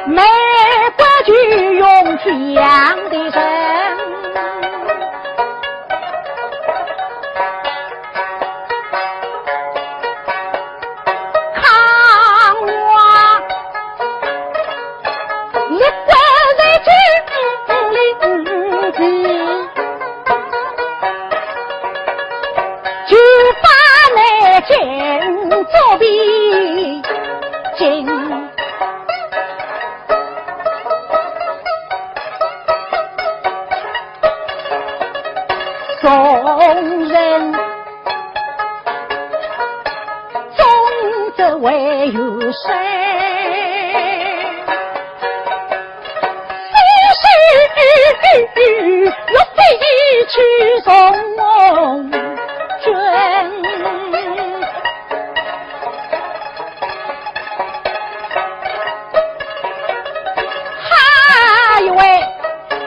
美国剧用去养的人，看我一个人军领子，就把那剑作比剑。众人终则唯有谁？若非去送君，还以为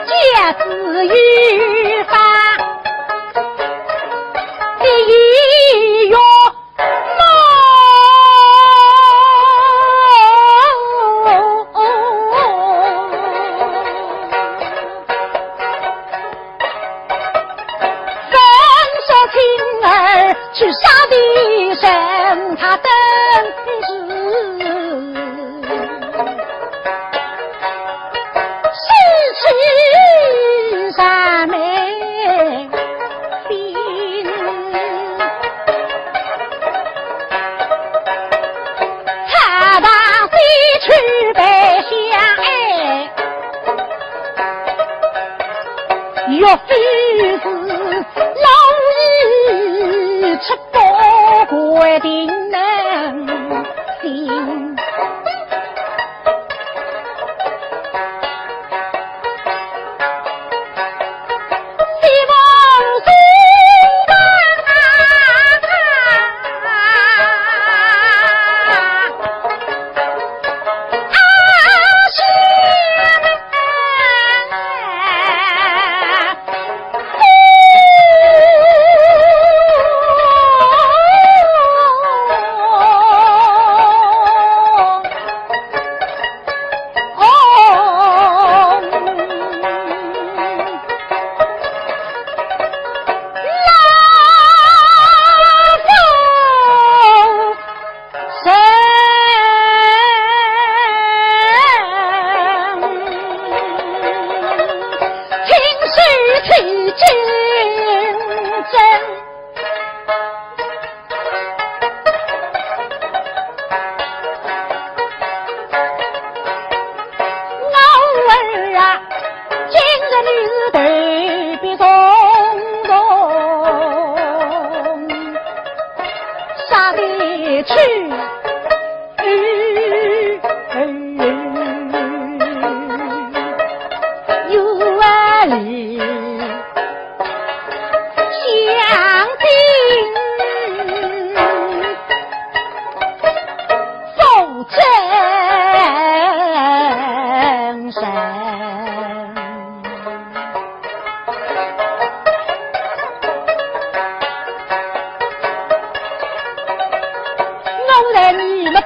借子于法。一月分手情儿去杀敌神，他等时失去三昧。去北乡若非是老日吃饱规定能行，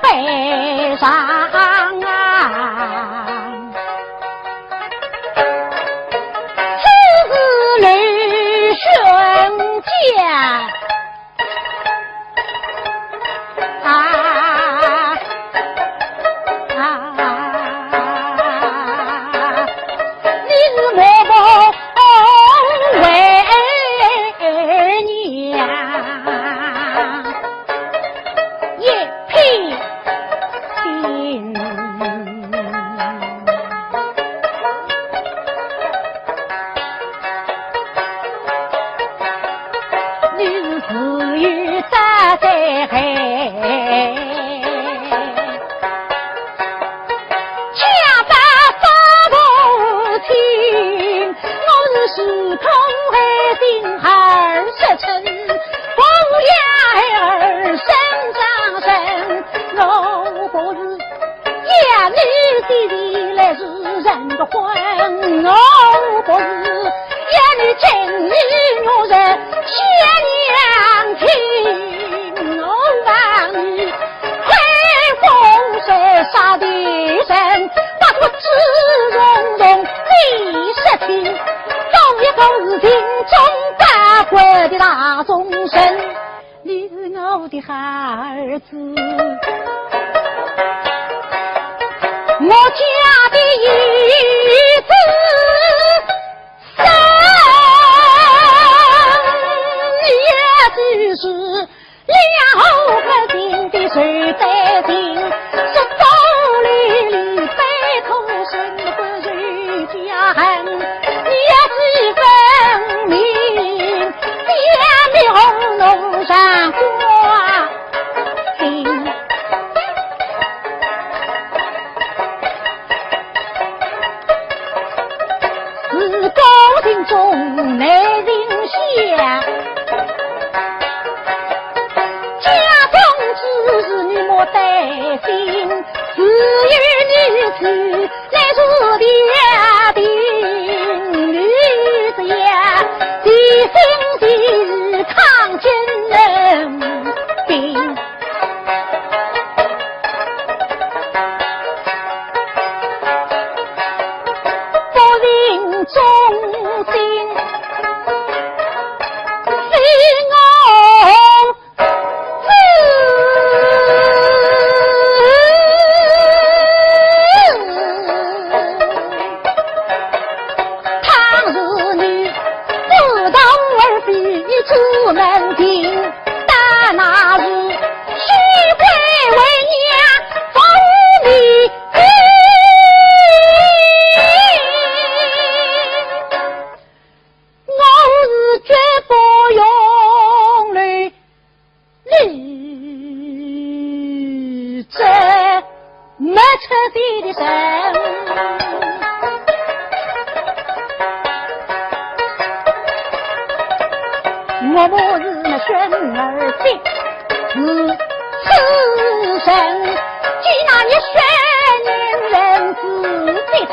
悲伤啊！此时吕玄家你是我不为娘，一片。你是自由扎在海，枪打发不清，我是时空海定二十层，风雅儿身上身，我不是夜里弟弟来是人的魂，我不是夜里今日女人血娘亲，我望你儿子，我家的一子生也只是两后不幸的谁在听，说道理里悲痛生活谁家恨，也是分明见面红楼上挂心，是高兴中内人想，家中之事你莫担心，只有你去来做爹的女子呀，一心一意抗金人兵，不领忠心非我出门听，但那是须归为娘风里我是绝不用泪这没彻底的神，我不是那孙儿亲，是死神。既那一宣言人自己听。